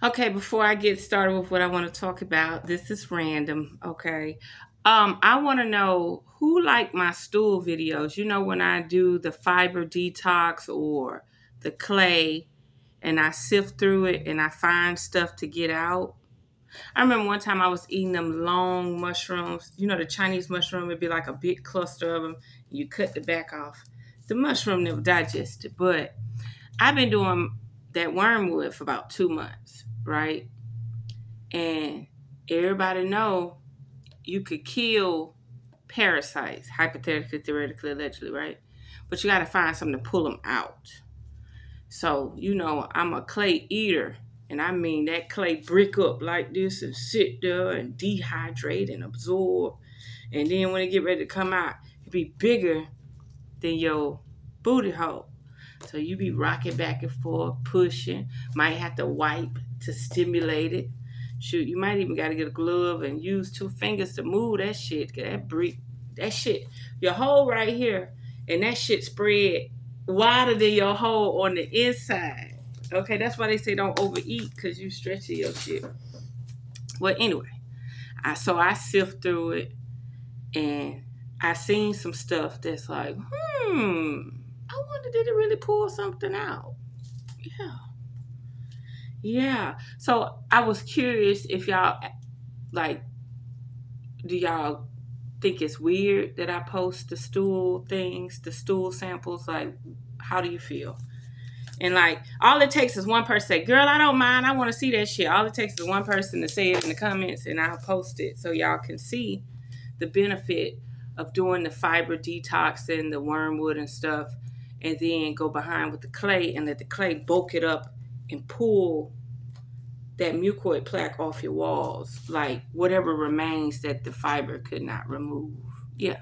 Okay, before I get started with what I want to talk about, this is random, okay? I want to know who like my stool videos. You know, when I do the fiber detox or the clay and I sift through it and I find stuff to get out. I remember one time I was eating them long mushrooms. You know, the Chinese mushroom would be like a big cluster of them. You cut the back off. The mushroom never digested, but I've been doing that wormwood for about 2 months, right? And everybody know you could kill parasites, hypothetically, theoretically, allegedly, right? But you got to find something to pull them out. So, you know, I'm a clay eater. And I mean, that clay brick up like this and sit there and dehydrate and absorb. And then when it get ready to come out, it be bigger than your booty hole. So you be rocking back and forth, pushing. Might have to wipe to stimulate it. Shoot, you might even got to get a glove and use 2 fingers to move that shit. Get that brick, that shit, your hole right here, and that shit spread wider than your hole on the inside. Okay, that's why they say don't overeat because you stretching your shit. Well, anyway, I sift through it and I seen some stuff that's like, I wonder did it really pull something out? Yeah. Yeah. So I was curious if y'all like, do y'all think it's weird that I post the stool things, the stool samples? Like, how do you feel? And like, all it takes is one person say, "Girl, I don't mind. I want to see that shit." All it takes is one person to say it in the comments, and I'll post it so y'all can see the benefit of doing the fiber detox and the wormwood and stuff, and then go behind with the clay and let the clay bulk it up and pull that mucoid plaque off your walls, like whatever remains that the fiber could not remove. Yeah,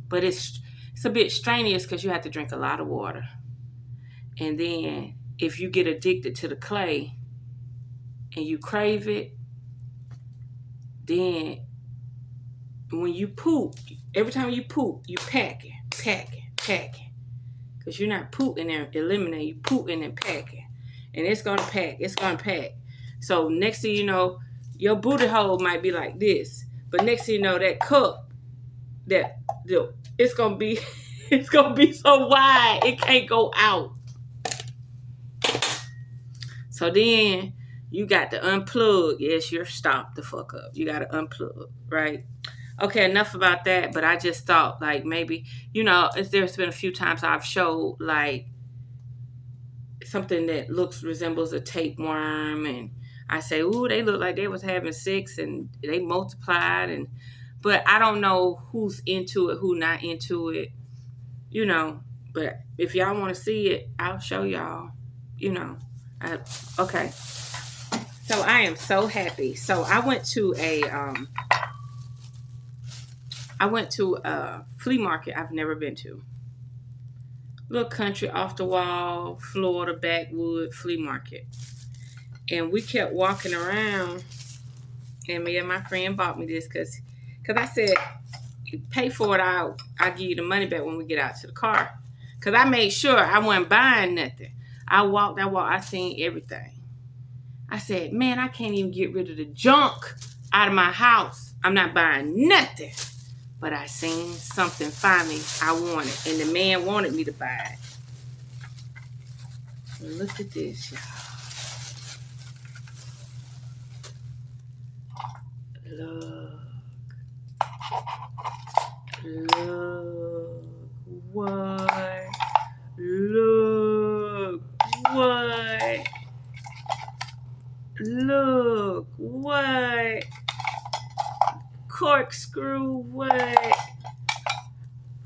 but it's a bit strenuous because you have to drink a lot of water, and then if you get addicted to the clay and you crave it, then when you poop, every time you poop, you packing. Because you're not pooting and eliminating, you pooting and packing. And it's going to pack. So next thing you know, your booty hole might be like this. But next thing you know, that cup, it's going to be, it's going to be so wide, it can't go out. So then you got to unplug. Yes, you're stopped the fuck up. You got to unplug, right? Okay, enough about that. But I just thought, like, maybe, there's been a few times I've showed, like, something that resembles a tapeworm, and I say, "Ooh, they look like they was having sex and they multiplied," but I don't know who's into it, who not into it, you know. But if y'all want to see it, I'll show y'all. You know, okay. So I am so happy. So I went to a flea market I've never been to. Little country off the wall, Florida backwood flea market. And we kept walking around, and me and my friend bought me this because I said, "You pay for it, I'll give you the money back when we get out to the car." Because I made sure I wasn't buying nothing. I walked, I seen everything. I said, "Man, I can't even get rid of the junk out of my house. I'm not buying nothing." But I seen something finally I wanted, and the man wanted me to buy it. Look at this, y'all. Look. Look. What? Look. What? Look. What? Corkscrew. What?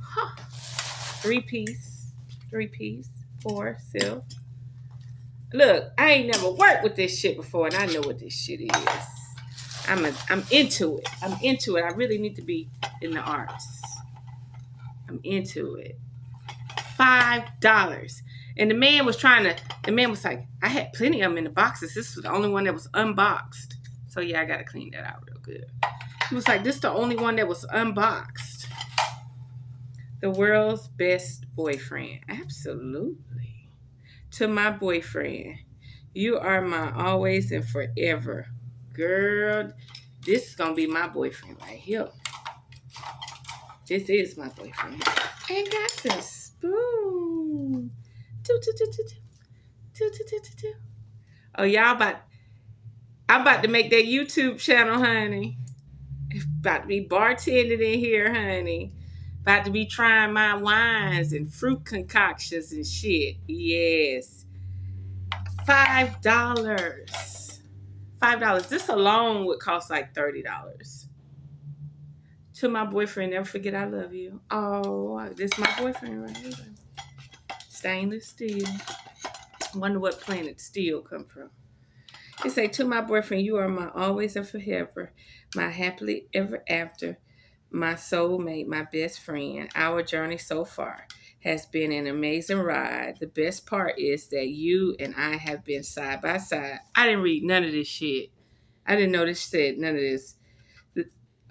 Huh. Three piece. Four silk. Look, I ain't never worked with this shit before, and I know what this shit is. I'm into it. I really need to be in the arts. I'm into it. $5. And the man was like, I had plenty of them in the boxes. This was the only one that was unboxed. So yeah, I gotta clean that out real good. He was like, this is the only one that was unboxed. The world's best boyfriend. Absolutely. To my boyfriend. You are my always and forever. Girl, this is gonna be my boyfriend right here. This is my boyfriend. I got the spoon. Toot, toot, toot, toot, toot, toot, toot, toot. Oh, I'm about to make that YouTube channel, honey. About to be bartending in here, honey. About to be trying my wines and fruit concoctions and shit. Yes. $5. $5. This alone would cost like $30. To my boyfriend, never forget I love you. Oh, this is my boyfriend right here. Stainless steel. Wonder what planet steel come from. It say, to my boyfriend, you are my always and forever, my happily ever after, my soulmate, my best friend. Our journey so far has been an amazing ride. The best part is that you and I have been side by side. I didn't read none of this shit. I didn't know this said none of this.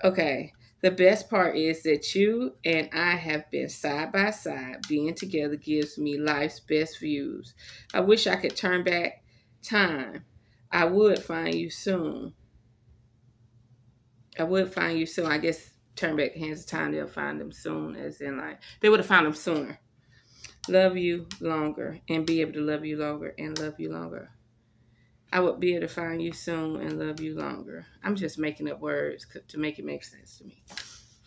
Okay. The best part is that you and I have been side by side. Being together gives me life's best views. I wish I could turn back time. I would find you soon. I would find you soon. I guess turn back the hands of time, they'll find them soon, as in like they would have found them sooner. Love you longer and be able to love you longer and love you longer. I would be able to find you soon and love you longer. I'm just making up words to make it make sense to me.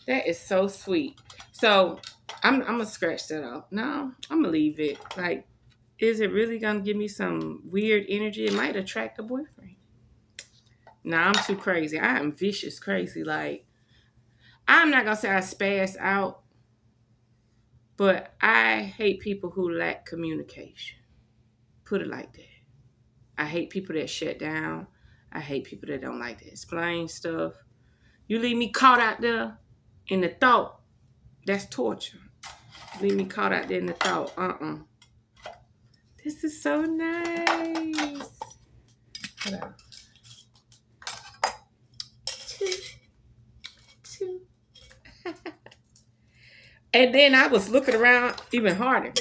That is so sweet. So I'm gonna scratch that off. No, I'm gonna leave it. Like, is it really gonna give me some weird energy? It might attract a boyfriend. Nah, I'm too crazy. I am vicious crazy. Like, I'm not gonna say I spaz out, but I hate people who lack communication. Put it like that. I hate people that shut down. I hate people that don't like to explain stuff. You leave me caught out there in the thought, that's torture. Leave me caught out there in the thought. This is so nice. Hold on. And then I was looking around even harder.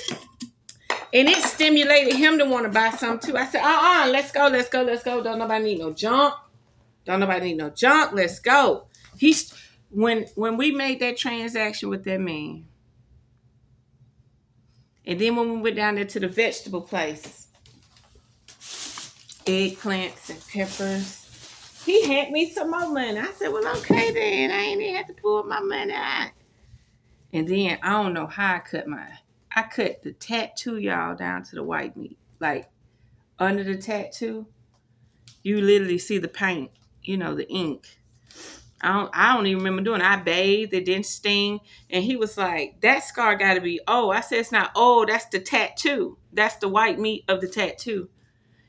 And it stimulated him to want to buy some too. I said, let's go. Don't nobody need no junk. Let's go. When we made that transaction with that man, and then when we went down there to the vegetable place, eggplants and peppers, he had me some more money. I said, well, okay then. I ain't even have to pull my money out. And then I don't know how I cut mine. I cut the tattoo, y'all, down to the white meat. Like, under the tattoo, you literally see the paint, the ink. I don't even remember doing it. I bathed, it didn't sting. And he was like, that scar got to be old. I said, it's not old. That's the tattoo. That's the white meat of the tattoo.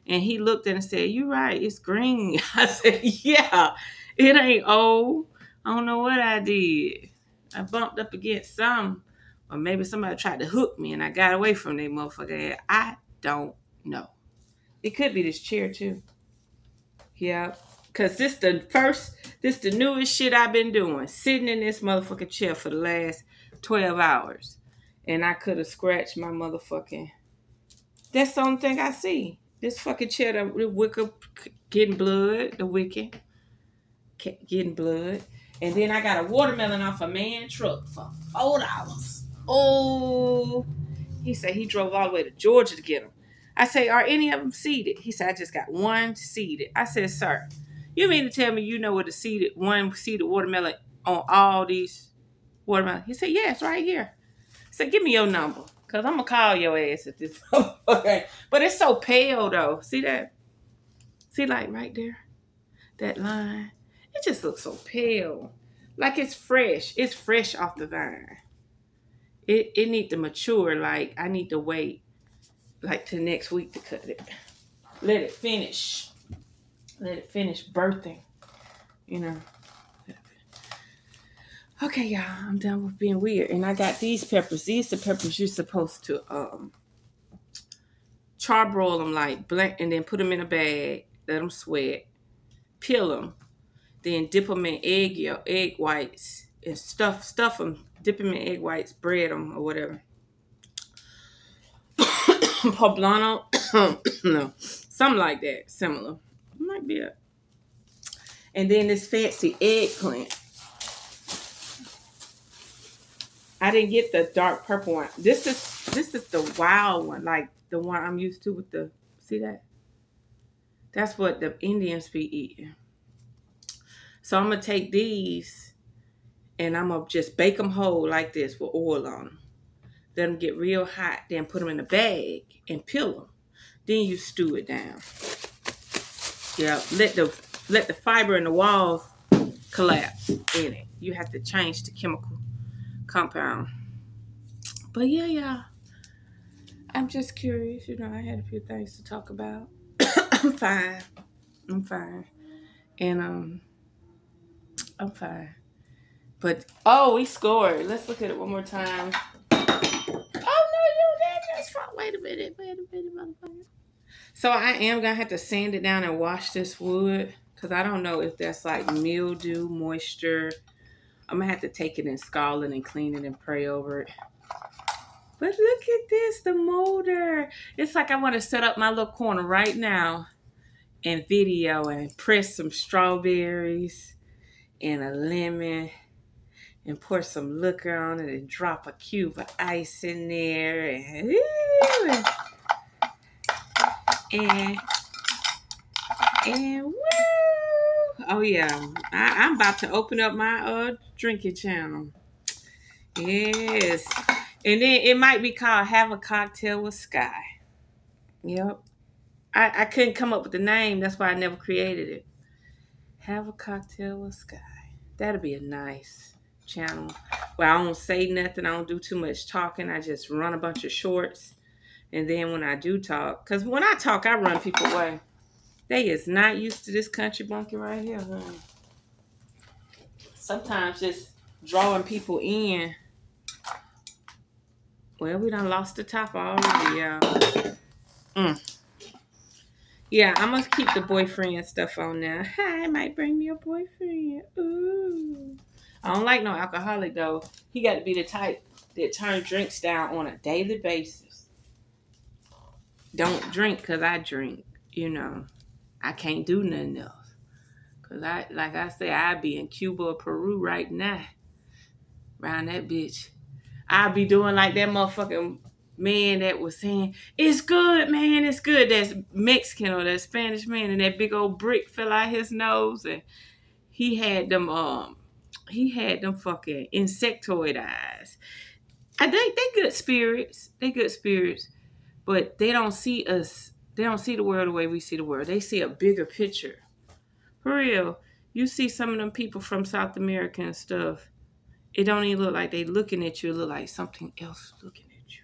And he looked at it and said, you're right. It's green. I said, yeah, it ain't old. I don't know what I did. I bumped up against some. Or maybe somebody tried to hook me and I got away from that motherfucker. I don't know. It could be this chair too. Yeah. Because this the newest shit I've been doing. Sitting in this motherfucking chair for the last 12 hours. And I could have scratched my motherfucking... That's the only thing I see. This fucking chair, the wicker getting blood. The wicker getting blood. And then I got a watermelon off a man truck for $4. Oh. He said he drove all the way to Georgia to get them. I say, are any of them seeded? He said, I just got one seeded. I said, sir, you mean to tell me you know what one seeded watermelon on all these watermelons? He said, yeah, it's right here. I said, give me your number, because I'm going to call your ass at this. Okay. But it's so pale, though. See that? See, like, right there? That line? It just looks so pale. Like it's fresh. It's fresh off the vine. It need to mature. Like, I need to wait like till next week to cut it. Let it finish birthing, Okay, y'all, I'm done with being weird. And I got these peppers. These are peppers you're supposed to charbroil them, like blank, and then put them in a bag, let them sweat, peel them, then dip them in egg whites and stuff them, dip them in egg whites, bread them or whatever. Poblano. No, something like that, similar. Might be it. And then this fancy eggplant. I didn't get the dark purple one. This is the wild one, like the one I'm used to with the, see that? That's what the Indians be eating. So I'm gonna take these and I'm gonna just bake them whole like this with oil on them. Let them get real hot, then put them in a bag and peel them. Then you stew it down. Yeah, let the fiber in the walls collapse in it. You have to change the chemical compound. But yeah, I'm just curious. I had a few things to talk about. I'm fine. I'm fine. And I'm fine. But we scored. Let's look at it one more time. Oh no, that just fine. Wait a minute, motherfucker. So I am gonna have to sand it down and wash this wood because I don't know if that's like mildew, moisture. I'm gonna have to take it and scald it and clean it and pray over it. But look at this, the molder. It's like I want to set up my little corner right now and video and press some strawberries and a lemon and pour some liquor on it and drop a cube of ice in there and woo! Oh yeah, I'm about to open up my drinking channel. Yes, and then it might be called "Have a Cocktail with Sky." Yep, I couldn't come up with the name. That's why I never created it. Have a Cocktail with Sky. That'll be a nice channel. Well, I don't say nothing. I don't do too much talking. I just run a bunch of shorts. And then when I do talk, because when I talk, I run people away. They is not used to this country bunkie right here, honey. Sometimes just drawing people in. Well, we done lost the top already, y'all. Yeah, I'm gonna keep the boyfriend stuff on now. I might bring me a boyfriend. Ooh. I don't like no alcoholic though. He got to be the type that turn drinks down on a daily basis. Don't drink because I drink. I can't do nothing else. Cause like I say, I'd be in Cuba or Peru right now. Around that bitch. I'd be doing like that motherfucking man that was saying, "It's good, man, it's good." That's Mexican or that Spanish man, and that big old brick fell out his nose, and he had them fucking insectoid eyes. I think they good spirits. They good spirits, but they don't see us. They don't see the world the way we see the world. They see a bigger picture. For real, you see some of them people from South America and stuff. It don't even look like they looking at you. It look like something else looking at you.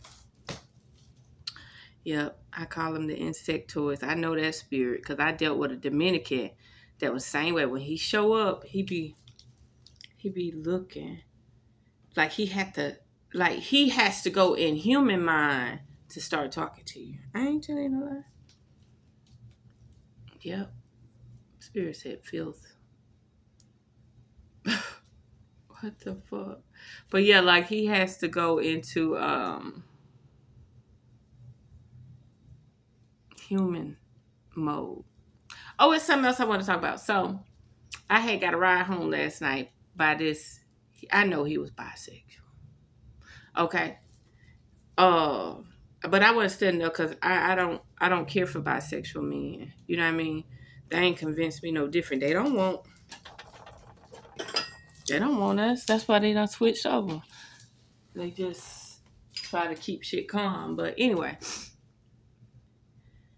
Yep, I call them the insectoids. I know that spirit because I dealt with a Dominican that was the same way. When he show up, he be looking like he has to go in human mind to start talking to you. I ain't telling you a lie. Yep. Spirit said filth. What the fuck? But yeah, like he has to go into human mode. Oh, it's something else I want to talk about. So I had got a ride home last night by this. I know he was bisexual. Okay. But I wasn't standing there because I don't care for bisexual men. You know what I mean? They ain't convinced me no different. They don't want us. That's why they done switched over. They just try to keep shit calm. But anyway,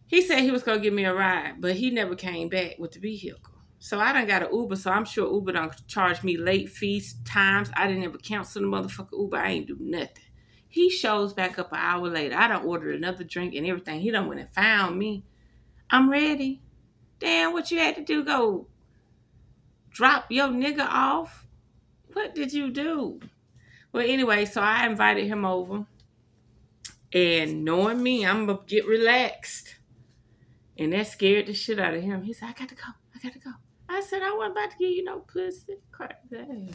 he said he was gonna give me a ride, but he never came back with the vehicle. So I done got an Uber, so I'm sure Uber done charged me late fees times. I didn't ever cancel the motherfucker Uber. I ain't do nothing. He shows back up an hour later. I done ordered another drink and everything. He done went and found me. I'm ready. Damn, what you had to do? Go drop your nigga off? What did you do? Well, anyway, so I invited him over. And knowing me, I'm going to get relaxed. And that scared the shit out of him. He said, I got to go. I said, I wasn't about to give you no pussy. Crap that.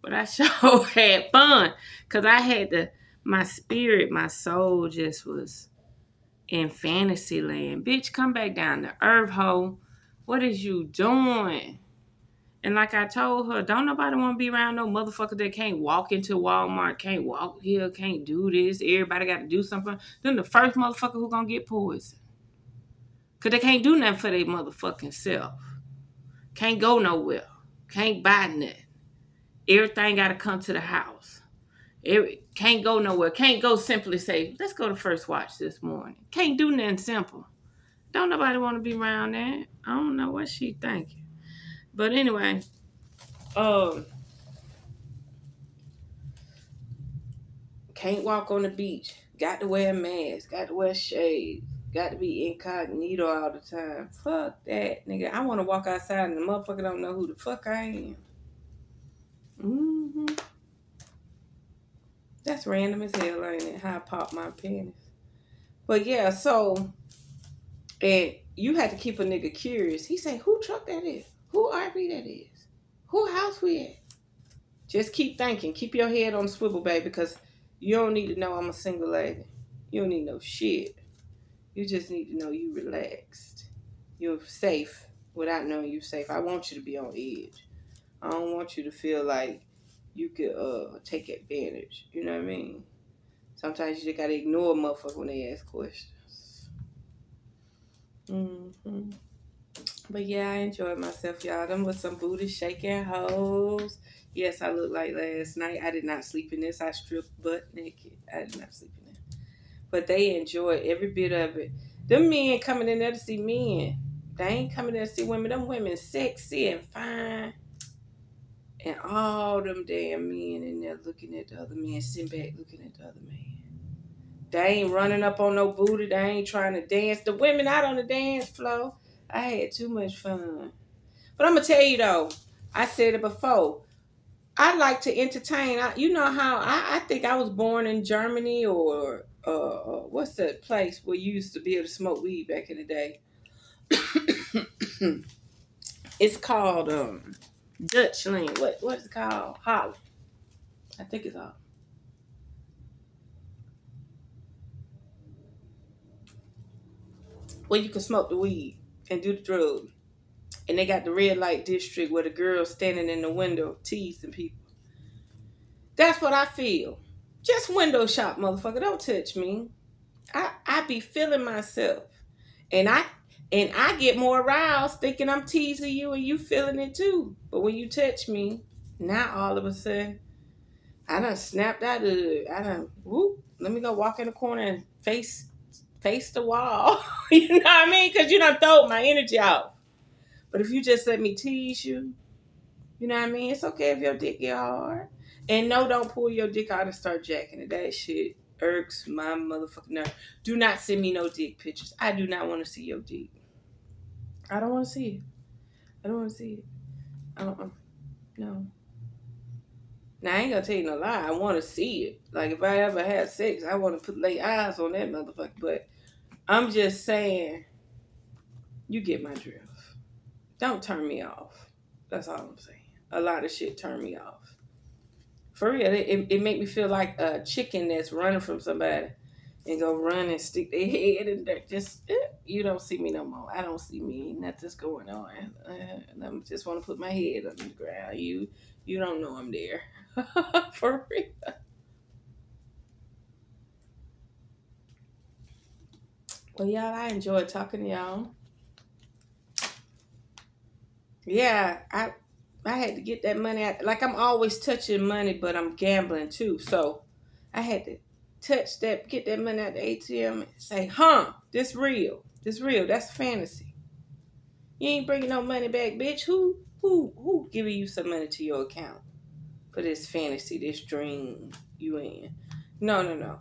But I sure had fun. Because I had my spirit, my soul just was in fantasy land. Bitch, come back down to earth, hoe. What is you doing? And like I told her, don't nobody want to be around no motherfucker that can't walk into Walmart, can't walk here, can't do this. Everybody got to do something. Then the first motherfucker who gonna get poisoned. Because they can't do nothing for their motherfucking self. Can't go nowhere. Can't buy nothing. Everything got to come to the house. Can't go nowhere. Can't go simply say, let's go to First Watch this morning. Can't do nothing simple. Don't nobody want to be around that. I don't know what she thinking. But anyway, can't walk on the beach. Got to wear a mask. Got to wear shades. Got to be incognito all the time. Fuck that, nigga. I want to walk outside and the motherfucker don't know who the fuck I am. Mm-hmm. That's random as hell, ain't it? How I pop my penis. But yeah, so, and you had to keep a nigga curious. He said, who truck that is? Who RV that is? Who house we at? Just keep thinking. Keep your head on the swivel, baby, because you don't need to know I'm a single lady. You don't need no shit. You just need to know you relaxed. You're safe without knowing you're safe. I want you to be on edge. I don't want you to feel like you could take advantage. You know what I mean? Sometimes you just gotta ignore a motherfucker when they ask questions. Mm-hmm. But yeah, I enjoyed myself, y'all. Them was some booty shaking hoes. Yes, I looked like last night. I did not sleep in this. I stripped butt naked. I did not sleep in it. But they enjoyed every bit of it. Them men coming in there to see men. They ain't coming there to see women. Them women sexy and fine. And all them damn men in there looking at the other man, sitting back looking at the other man. They ain't running up on no booty. They ain't trying to dance. The women out on the dance floor. I had too much fun. But I'm going to tell you though, I said it before. I like to entertain. You know how I think I was born in Germany or what's that place where you used to be able to smoke weed back in the day? It's called Dutchland. What's it called? Holland. I think it's Holland. Where you can smoke the weed and do the drugs. And they got the red light district where the girls standing in the window teasing people. That's what I feel. Just window shop, motherfucker. Don't touch me. I be feeling myself. And I get more aroused thinking I'm teasing you and you feeling it too. But when you touch me, now all of a sudden, I done snapped out of it. I done, whoop, let me go walk in the corner and face the wall. You know what I mean? Because you done throw my energy out. But if you just let me tease you, you know what I mean? It's okay if your dick get hard. And no, don't pull your dick out and start jacking it. That shit irks my motherfucking nerve. Do not send me no dick pictures. I do not want to see your dick. I don't want to see it. I don't want to see it. No. Now, I ain't going to tell you no lie. I want to see it. Like, if I ever have sex, I want to lay eyes on that motherfucker. But I'm just saying, you get my drift. Don't turn me off. That's all I'm saying. A lot of shit turned me off. For real, it make me feel like a chicken that's running from somebody and go run and stick their head in there. Just, you don't see me no more. I don't see me. Nothing's going on. And I just want to put my head on the ground. You don't know I'm there. For real. Well, y'all, I enjoyed talking to y'all. Yeah, I had to get that money out. Like, I'm always touching money, but I'm gambling too. So I had to get that money out the ATM and say, this real. This real. That's fantasy. You ain't bringing no money back, bitch. Who giving you some money to your account for this fantasy, this dream you in? No.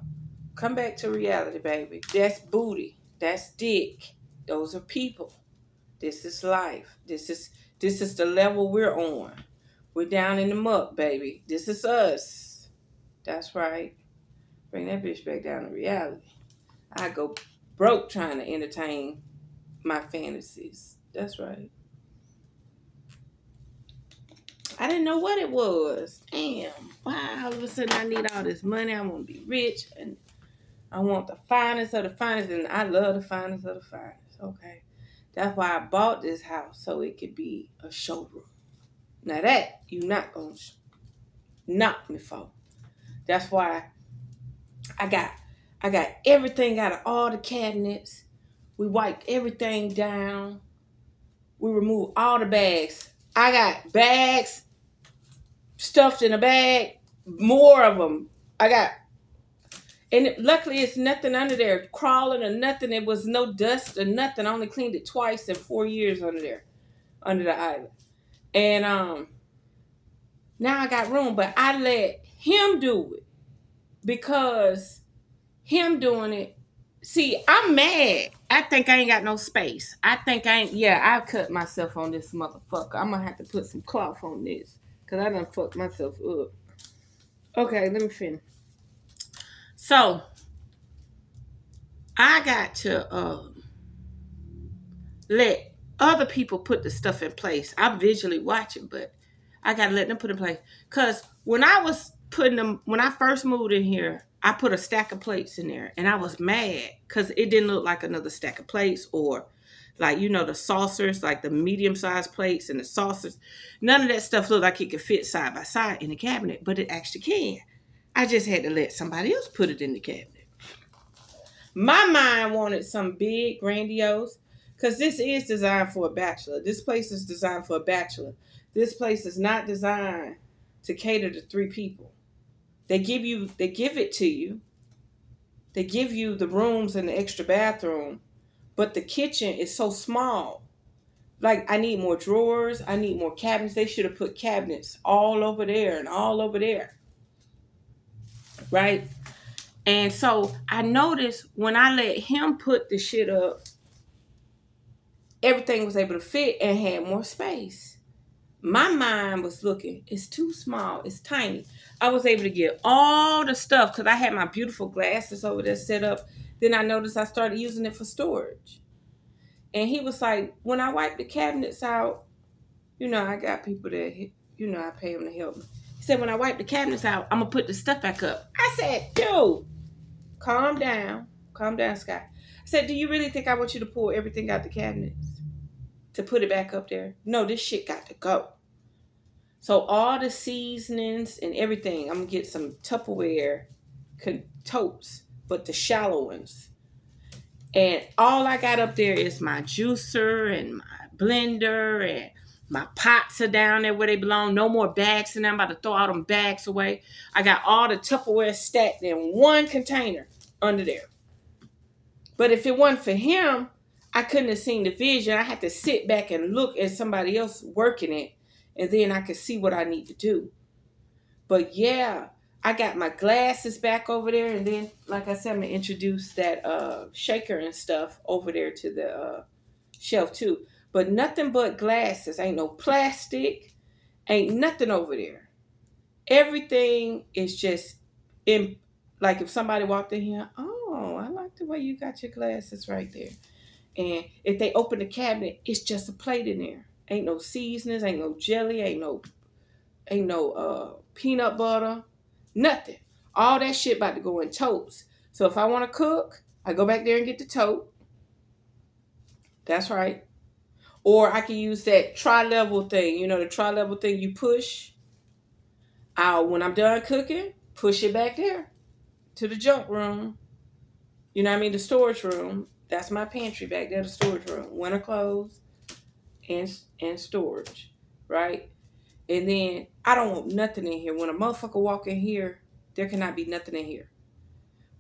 Come back to reality, baby. That's booty. That's dick. Those are people. This is life. This is the level we're on. We're down in the muck, baby. This is us. That's right. Bring that bitch back down to reality. I go broke trying to entertain my fantasies. That's right. I didn't know what it was. Damn. Why all of a sudden I need all this money? I want to be rich. And I want the finest of the finest, and I love the finest of the finest. Okay. That's why I bought this house, so it could be a showroom. Now that you not gonna knock me for. That's why I got I got everything out of all the cabinets. We wiped everything down. We removed all the bags. I got bags stuffed in a bag, more of them. I got, and luckily it's nothing under there crawling or nothing. It was no dust or nothing. I only cleaned it twice in 4 years under there, under the island. And now I got room, but I let him do it because him doing it. See, I'm mad. I think I ain't got no space. I think I ain't. Yeah, I cut myself on this motherfucker. I'm gonna have to put some cloth on this because I done fucked myself up. Okay, let me finish. So I got to let other people put the stuff in place. I'm visually watching, but I gotta let them put it in place. Cause when I was putting them, when I first moved in here, I put a stack of plates in there, and I was mad because it didn't look like another stack of plates, or like the saucers, like the medium-sized plates and the saucers. None of that stuff looked like it could fit side by side in the cabinet, but it actually can. I just had to let somebody else put it in the cabinet. My mind wanted some big, grandiose, because this is designed for a bachelor. This place is designed for a bachelor. This place is not designed to cater to 3 people. They give it to you. They give you the rooms and the extra bathroom, but the kitchen is so small. Like, I need more drawers. I need more cabinets. They should have put cabinets all over there and all over there. Right? And so I noticed when I let him put the shit up, everything was able to fit and had more space. My mind was looking, it's too small, it's tiny. I was able to get all the stuff because I had my beautiful glasses over there set up. Then I noticed I started using it for storage. And he was like, when I wipe the cabinets out, I got people that, I pay them to help me. He said, when I wipe the cabinets out, I'm going to put the stuff back up. I said, dude, calm down. Calm down, Scott. I said, do you really think I want you to pull everything out the cabinets to put it back up there? No, this shit got to go. So all the seasonings and everything, I'm going to get some Tupperware totes, but the shallow ones. And all I got up there is my juicer and my blender, and my pots are down there where they belong. No more bags, and I'm about to throw all them bags away. I got all the Tupperware stacked in one container under there. But if it wasn't for him, I couldn't have seen the vision. I had to sit back and look at somebody else working it, and then I could see what I need to do. But yeah, I got my glasses back over there, and then, like I said, I'm going to introduce that shaker and stuff over there to the shelf too. But nothing but glasses. Ain't no plastic. Ain't nothing over there. Everything is just in, like if somebody walked in here, oh, I like the way you got your glasses right there. And if they open the cabinet, it's just a plate in there. Ain't no seasonings, ain't no jelly, ain't no peanut butter, nothing. All that shit about to go in totes. So if I want to cook, I go back there and get the tote. That's right. Or I can use that tri-level thing. The tri-level thing you push. When I'm done cooking, push it back there to the junk room. You know what I mean? The storage room. That's my pantry back there, the storage room. Winter clothes and storage, right? And then I don't want nothing in here. When a motherfucker walk in here, there cannot be nothing in here.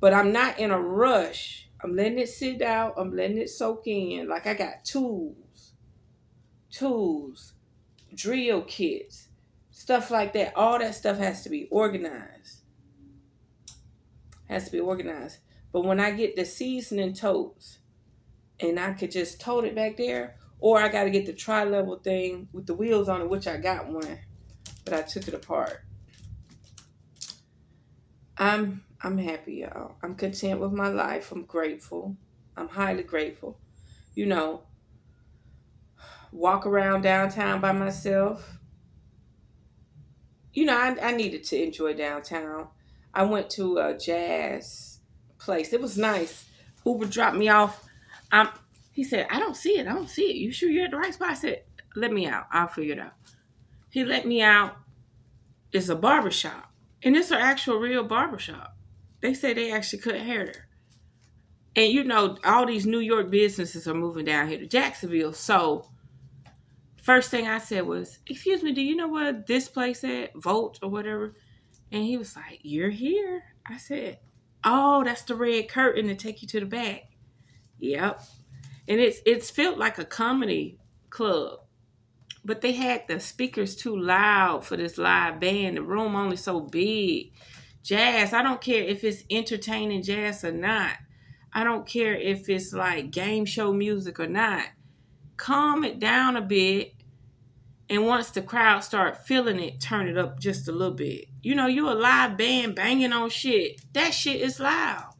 But I'm not in a rush. I'm letting it sit out. I'm letting it soak in. Like, I got tools, drill kits, stuff like that. All that stuff has to be organized. But when I get the seasoning totes, and I could just tote it back there, or I got to get the tri-level thing with the wheels on it, which I got one, but I took it apart. I'm happy, y'all. I'm content with my life. I'm grateful. I'm highly grateful. Walk around downtown by myself. I needed to enjoy downtown. I went to a jazz place. It was nice. Uber dropped me off. He said, I don't see it. I don't see it. You sure you're at the right spot? I said, let me out. I'll figure it out. He let me out. It's a barbershop. And it's an actual real barbershop. They say they actually cut hair there. And you know, all these New York businesses are moving down here to Jacksonville. So first thing I said was, excuse me, do you know where this place at? Volt or whatever? And he was like, you're here. I said, oh, that's the red curtain to take you to the back. Yep. And it's felt like a comedy club. But they had the speakers too loud for this live band. The room only so big. Jazz, I don't care if it's entertaining jazz or not. I don't care if it's like game show music or not. Calm it down a bit. And once the crowd start feeling it, turn it up just a little bit. You know, you a live band banging on shit. That shit is loud.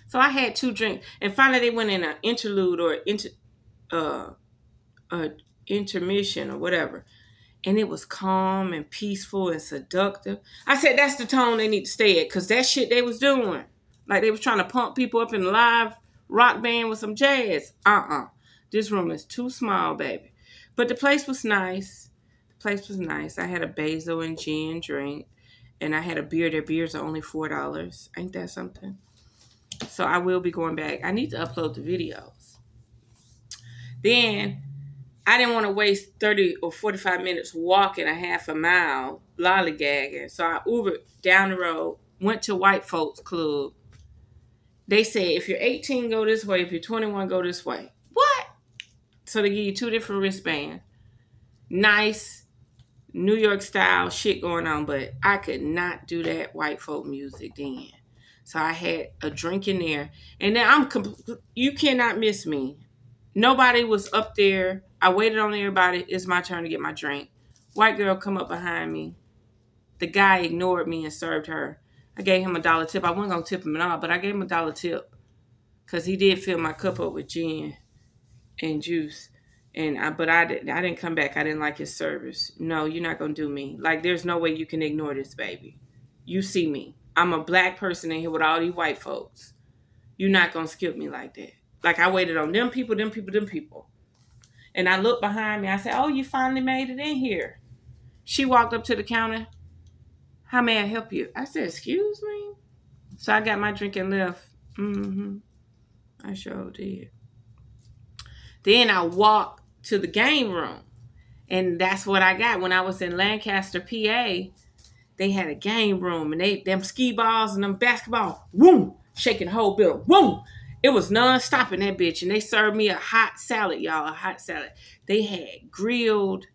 So I had 2 drinks. And finally they went in an interlude or intermission or whatever. And it was calm and peaceful and seductive. I said, that's the tone they need to stay at. Because that shit they was doing. Like they was trying to pump people up in a live rock band with some jazz. This room is too small, baby. But the place was nice. I had a basil and gin drink. And I had a beer. Their beers are only $4. Ain't that something? So I will be going back. I need to upload the videos. Then I didn't want to waste 30 or 45 minutes walking a half a mile, lollygagging. So I Ubered down the road, went to White Folks Club. They said, if you're 18, go this way. If you're 21, go this way. What? So they give you 2 different wristbands. Nice New York style shit going on, but I could not do that white folk music then. So I had a drink in there. And then you cannot miss me. Nobody was up there. I waited on everybody. It's my turn to get my drink. White girl come up behind me. The guy ignored me and served her. I gave him $1 tip. I wasn't going to tip him at all, but I gave him $1 tip. Because he did fill my cup up with gin and juice. But I didn't come back. I didn't like his service. No, you're not going to do me. Like, there's no way you can ignore this, baby. You see me. I'm a black person in here with all these white folks. You're not going to skip me like that. Like, I waited on them people. And I looked behind me. I said, oh, you finally made it in here. She walked up to the counter. How may I help you? I said, excuse me? So I got my drink and left. I sure did. Then I walked to the game room. And that's what I got. When I was in Lancaster, PA, they had a game room. And them skee balls and them basketball, whoom, shaking the whole building, whoom. It was non-stop in that bitch. And they served me a hot salad, y'all, a hot salad. They had grilled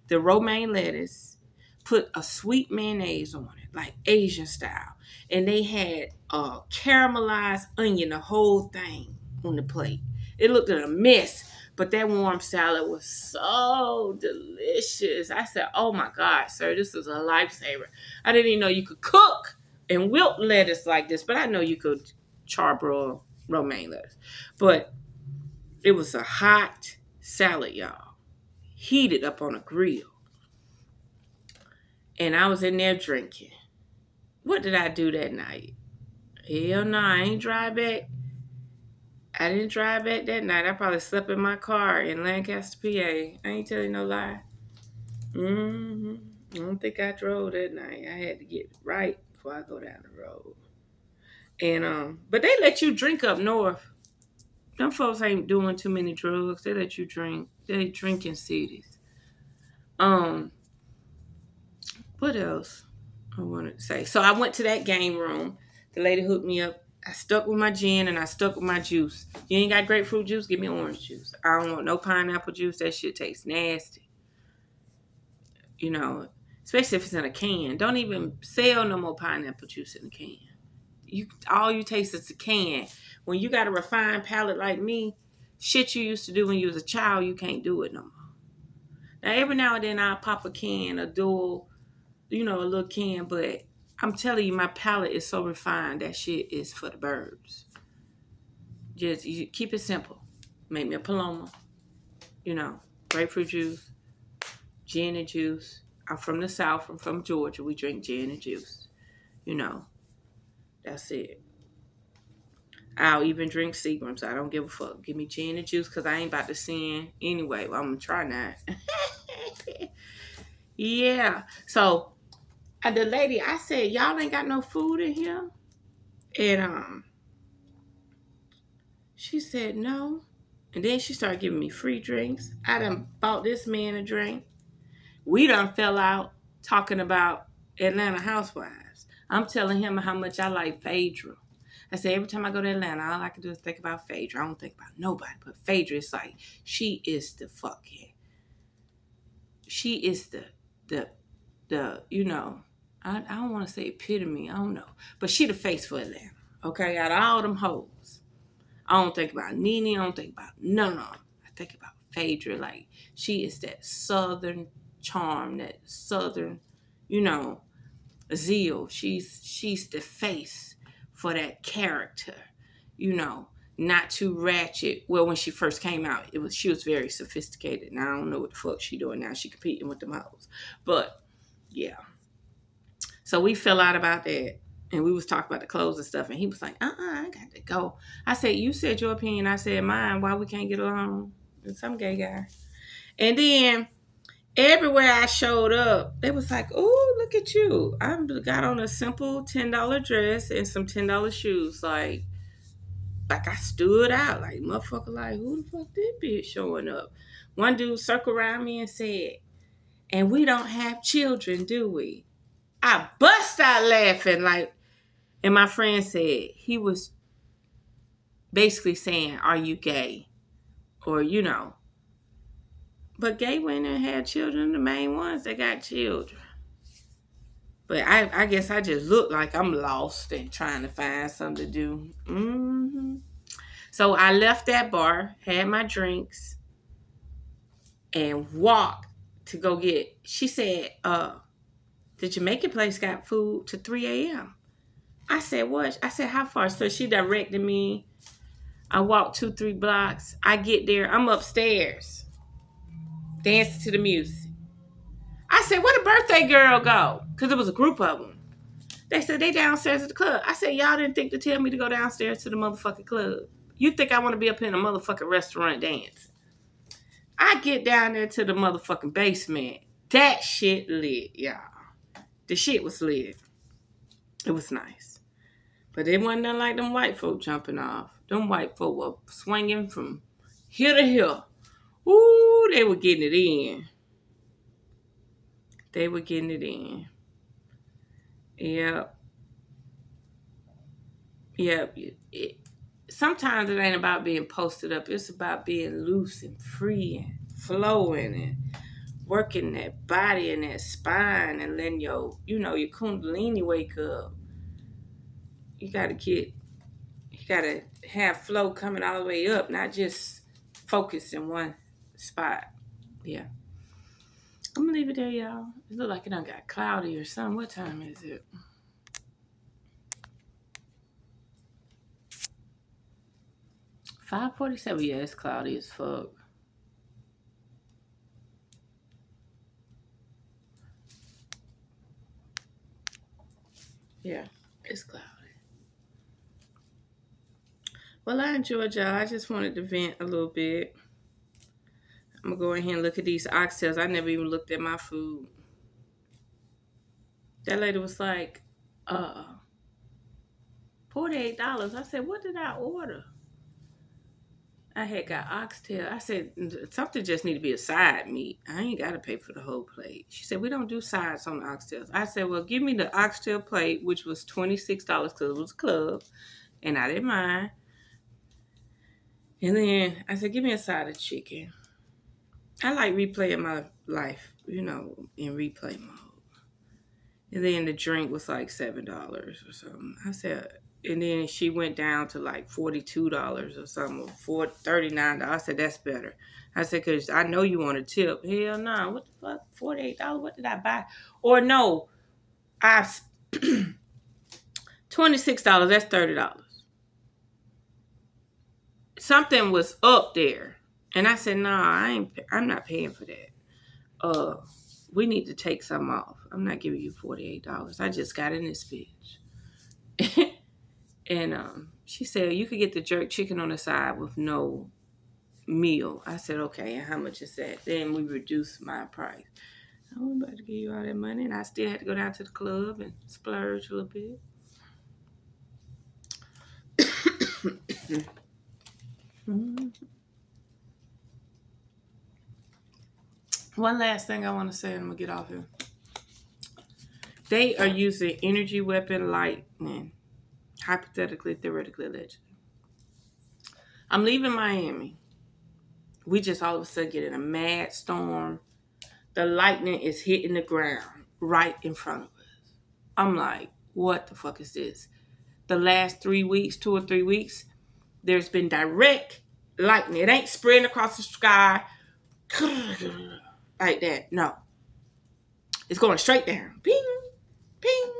the romaine lettuce, put a sweet mayonnaise on it, like Asian style. And they had a caramelized onion, the whole thing on the plate. It looked like a mess, but that warm salad was so delicious. I said, oh my God, sir, this is a lifesaver. I didn't even know you could cook and wilt lettuce like this, but I know you could charbroil romaine lettuce. But it was a hot salad, y'all, heated up on a grill. And I was in there drinking. What did I do that night? Hell no, I ain't drive back. I didn't drive back that night. I probably slept in my car in Lancaster, PA. I ain't telling no lie. I don't think I drove that night. I had to get right before I go down the road. And but they let you drink up north. Them folks ain't doing too many drugs. They let you drink. They drinking cities. What else I wanted to say? So I went to that game room. The lady hooked me up. I stuck with my gin and I stuck with my juice. You ain't got grapefruit juice? Give me orange juice. I don't want no pineapple juice. That shit tastes nasty. You know, especially if it's in a can. Don't even sell no more pineapple juice in a can. All you taste is the can. When you got a refined palate like me, shit you used to do when you was a child, you can't do it no more. Now, every now and then I'll pop a can, a dual, a little can, but I'm telling you, my palate is so refined, that shit is for the birds. Just you keep it simple. Make me a Paloma, grapefruit juice, gin and juice. I'm from the South. I'm from Georgia. We drink gin and juice. That's it. I'll even drink Seagrams. I don't give a fuck. Give me gin and juice because I ain't about to sin anyway. Well, I'm gonna try not. Yeah. So the lady, I said, y'all ain't got no food in here, and she said no. And then she started giving me free drinks. I done bought this man a drink. We done fell out talking about Atlanta Housewives. I'm telling him how much I like Phaedra. I say every time I go to Atlanta, all I can do is think about Phaedra. I don't think about nobody, but Phaedra is like, she is the fucking, she is the I don't want to say epitome, I don't know, but she the face for Atlanta. Okay, out of all them hoes, I don't think about Nene. I don't think about none of them. I think about Phaedra. Like, she is that southern charm, that southern, you know, zeal. She's the face for that character, you know, not too ratchet. Well, when she first came out, she was very sophisticated. Now I don't know what the fuck she doing now. She competing with them hoes. But yeah. So we fell out about that. And we was talking about the clothes and stuff. And he was like, I got to go. I said, you said your opinion. I said mine. Why we can't get along? And some gay guy. And then everywhere I showed up, they was like, oh, look at you. I got on a simple $10 dress and some $10 shoes. Like I stood out. Like, motherfucker, like, who the fuck this bitch showing up? One dude circled around me and said, and we don't have children, do we? I bust out laughing. Like, and my friend said, he was basically saying, are you gay? Or, but gay women have children, the main ones that got children. But I guess I just look like I'm lost and trying to find something to do. So I left that bar, had my drinks, and walked to go get. She said, the Jamaican place got food to 3 a.m. I said, what? I said, how far? So she directed me. I walked 2-3 blocks. I get there. I'm upstairs, dancing to the music. I said, where the birthday girl go? Because it was a group of them. They said they downstairs at the club. I said, y'all didn't think to tell me to go downstairs to the motherfucking club. You think I want to be up in a motherfucking restaurant dancing? I get down there to the motherfucking basement. That shit lit, y'all. The shit was lit. It was nice. But it wasn't nothing like them white folk jumping off. Them white folk were swinging from here to here. Ooh, they were getting it in. They were getting it in. Yep. Yep. Sometimes it ain't about being posted up. It's about being loose and free and flowing and working that body and that spine and letting your kundalini wake up. You gotta have flow coming all the way up, not just focus in one spot. Yeah. I'm gonna leave it there, y'all. It look like it done got cloudy or something. What time is it? 5:47. Yeah, it's cloudy as fuck. Yeah, it's cloudy. Well, I enjoyed y'all. I just wanted to vent a little bit. I'm gonna go in here and look at these oxtails. I never even looked at my food. That lady was like, $48. I said, what did I order? I had got oxtail. I said, something just need to be a side meat. I ain't got to pay for the whole plate. She said, we don't do sides on the oxtails. I said, well, give me the oxtail plate, which was $26 because it was a club, and I didn't mind. And then I said, give me a side of chicken. I like replaying my life, in replay mode. And then the drink was like $7 or something. I said, and then she went down to like $42 or something, or $39. I said, that's better. I said, because I know you want a tip. Hell no. Nah, what the fuck? $48? What did I buy? Or no, $26. That's $30. Something was up there. And I said, nah, I'm not paying for that. We need to take some off. I'm not giving you $48. I just got in this bitch. And She said, you could get the jerk chicken on the side with no meal. I said, okay, and how much is that? Then we reduced my price. I'm about to give you all that money, and I still had to go down to the club and splurge a little bit. One last thing I want to say, and I'm going to get off here. They are using energy weapon lightning, hypothetically, theoretically, allegedly. I'm leaving Miami. We just all of a sudden get in a mad storm. The lightning is hitting the ground right in front of us. I'm like, what the fuck is this? The last 3 weeks, 2 or 3 weeks, there's been direct lightning. It ain't spreading across the sky like that. No. It's going straight down. Ping, ping,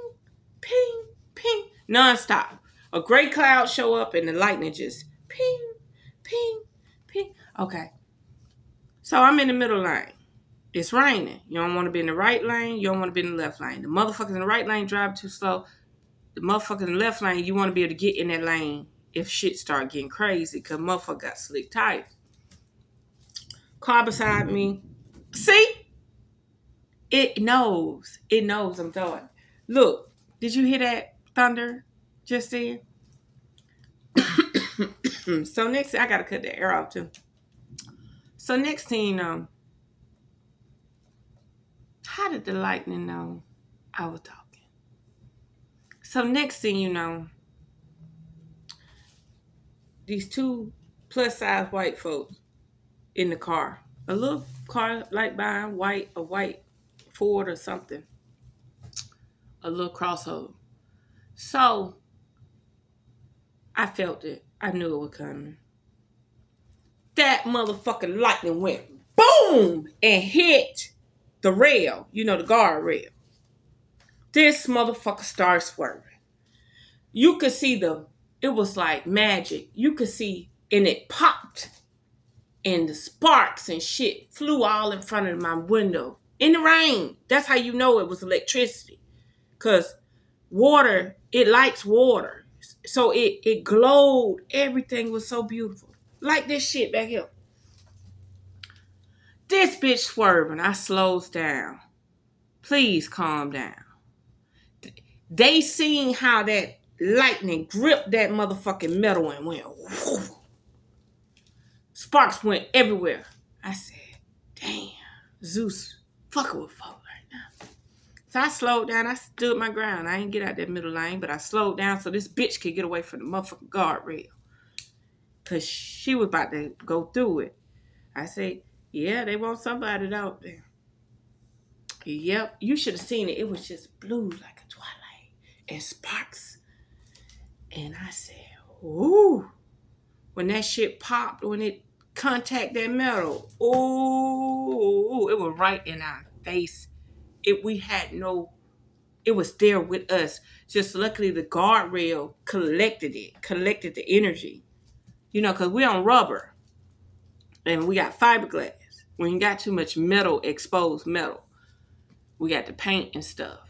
ping, ping. Non-stop. A gray cloud show up and the lightning just ping, ping, ping. Okay. So I'm in the middle lane. It's raining. You don't want to be in the right lane. You don't want to be in the left lane. The motherfuckers in the right lane drive too slow. The motherfuckers in the left lane, you want to be able to get in that lane if shit start getting crazy, because motherfucker got slick tires. Car beside me. See? It knows. It knows I'm throwing. Look, did you hear that thunder just then? So next, I got to cut the air off too. So next thing you know, how did the lightning know I was talking? So next thing you know, these two plus-size white folks in the car. A little car like behind a white Ford or something. A little crossover. So I felt it. I knew it was coming. That motherfucking lightning went boom and hit the rail. You know, the guard rail. This motherfucker started swerving. You could see it was like magic. You could see, and it popped. And the sparks and shit flew all in front of my window. In the rain. That's how you know it was electricity. Because water, it likes water. So it glowed. Everything was so beautiful. Like this shit back here. This bitch swerving. I slows down. Please calm down. They seen how that lightning gripped that motherfucking metal and went whoo. Sparks went everywhere. I said, damn, Zeus fucking with folk right now. So I slowed down. I stood my ground. I ain't get out that middle lane, but I slowed down so this bitch could get away from the motherfucking guardrail. Because she was about to go through it. I said, yeah, they want somebody out there. Yep, you should have seen it. It was just blue like a twilight and sparks. And I said, ooh. When that shit popped, when it contact that metal, ooh, it was right in our face. It was there with us. Just luckily the guardrail collected the energy. You know, because we on rubber and we got fiberglass. When you got too much metal, exposed metal, we got the paint and stuff.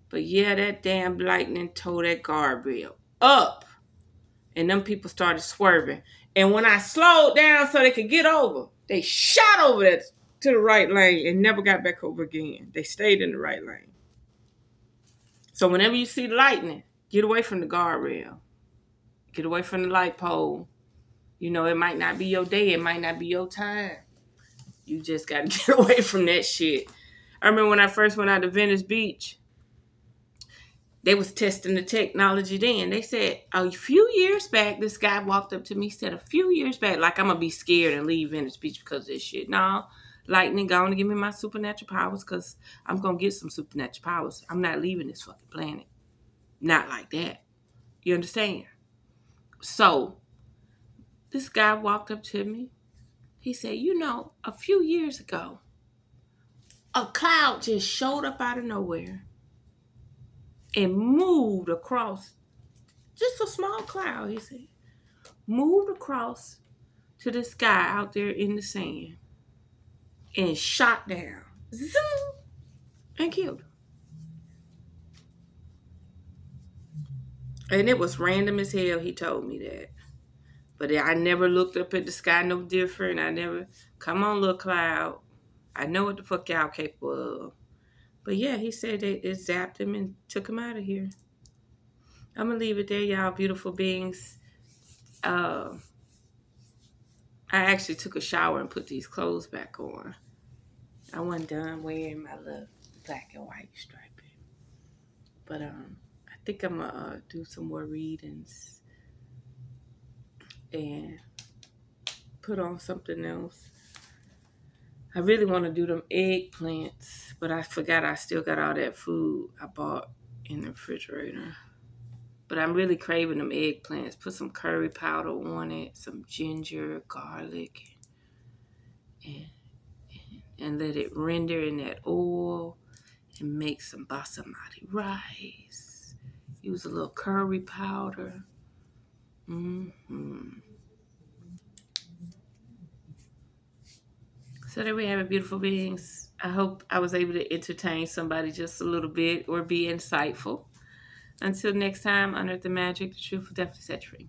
But yeah, that damn lightning tore that guardrail up. And them people started swerving. And when I slowed down so they could get over, they shot over that to the right lane and never got back over again. They stayed in the right lane. So whenever you see lightning, get away from the guardrail. Get away from the light pole. You know, it might not be your day. It might not be your time. You just got to get away from that shit. I remember when I first went out to Venice Beach, they was testing the technology then. They said a few years back, this guy walked up to me, said a few years back, like I'm going to be scared and leave Venice Beach because of this shit. No, lightning going to give me my supernatural powers because I'm going to get some supernatural powers. I'm not leaving this fucking planet. Not like that. You understand? So, this guy walked up to me. He said, you know, a few years ago, a cloud just showed up out of nowhere and moved across, just a small cloud, he said, moved across to the sky out there in the sand and shot down, zoom, and killed him. And it was random as hell. He told me that. But I never looked up at the sky no different. I never, come on, little cloud. I know what the fuck y'all capable of. But yeah, he said it zapped him and took him out of here. I'm going to leave it there, y'all, beautiful beings. Uh, I actually took a shower and put these clothes back on. I wasn't done wearing my little black and white striping. But I think I'm going to do some more readings and put on something else. I really want to do them eggplants, but I forgot I still got all that food I bought in the refrigerator. But I'm really craving them eggplants. Put some curry powder on it, some ginger, garlic, and, and let it render in that oil and make some basmati rice. Use a little curry powder. So there we have it, beautiful beings. I hope I was able to entertain somebody just a little bit or be insightful. Until next time, Unearth the Magic, the truth will definitely set you free.